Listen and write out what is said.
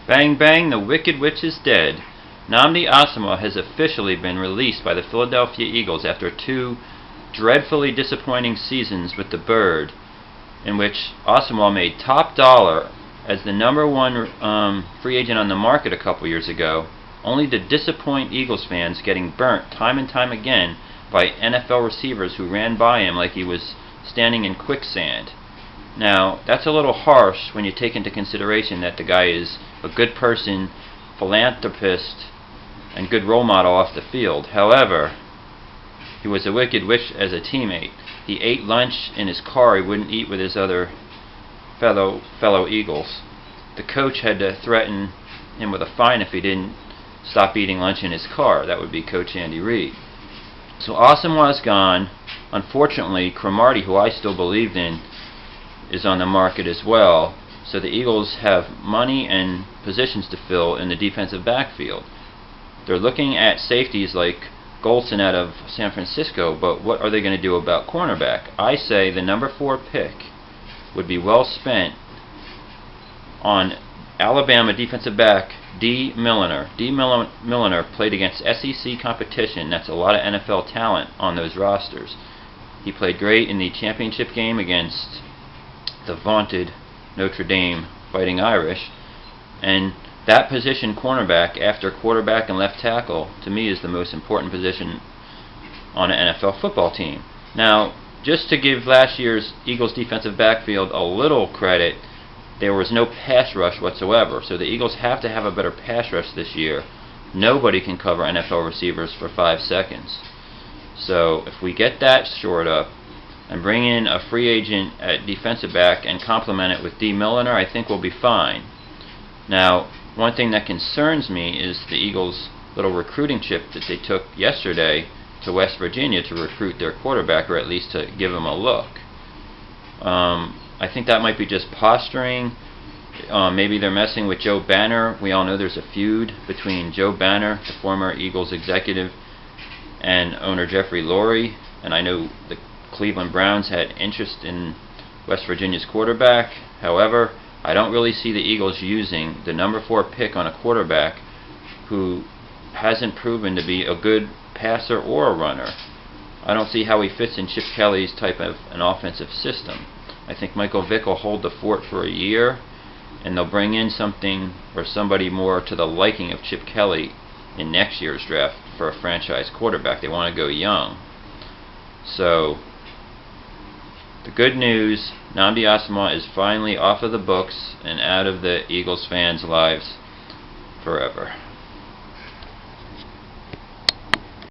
Bang bang, the Wicked Witch is dead. Nnamdi Asomugha has officially been released by the Philadelphia Eagles after 2 dreadfully disappointing seasons with the Bird, in which Asomugha made top dollar as the #1 free agent on the market a couple years ago, only to disappoint Eagles fans, getting burnt time and time again by NFL receivers who ran by him like he was standing in quicksand. Now, that's a little harsh when you take into consideration that the guy is a good person, philanthropist, and good role model off the field. However, he was a wicked witch as a teammate. He ate lunch in his car he wouldn't eat with his other fellow Eagles. The coach had to threaten him with a fine if he didn't stop eating lunch in his car. That would be Coach Andy Reid. So Asomugha's gone. Unfortunately, Cromartie, who I still believed in, is on the market as well. So the Eagles have money and positions to fill in the defensive backfield. They're looking at safeties like Golson out of San Francisco, but what are they going to do about cornerback? I say the #4 pick would be well spent on Alabama defensive back Dee Milliner. Dee Milliner played against SEC competition. That's a lot of NFL talent on those rosters. He played great in the championship game against the vaunted Notre Dame Fighting Irish, and that position, cornerback, after quarterback and left tackle, to me is the most important position on an NFL football team. Now, just to give last year's Eagles defensive backfield a little credit, there was no pass rush whatsoever, so the Eagles have to have a better pass rush this year. Nobody can cover NFL receivers for 5 seconds. So if we get that shored up and bring in a free agent at defensive back and complement it with Dee Milliner, I think we'll be fine. Now, one thing that concerns me is the Eagles' little recruiting trip that they took yesterday to West Virginia to recruit their quarterback, or at least to give him a look. I think that might be just posturing. Maybe they're messing with Joe Banner. We all know there's a feud between Joe Banner, the former Eagles executive, and owner Jeffrey Lurie, and I know the Cleveland Browns had interest in West Virginia's quarterback. However, I don't really see the Eagles using the #4 pick on a quarterback who hasn't proven to be a good passer or a runner. I don't see how he fits in Chip Kelly's type of an offensive system. I think Michael Vick will hold the fort for a year, and they'll bring in something or somebody more to the liking of Chip Kelly in next year's draft for a franchise quarterback. They want to go young. So, the good news, Nnamdi Asomugha is finally off of the books and out of the Eagles fans' lives forever.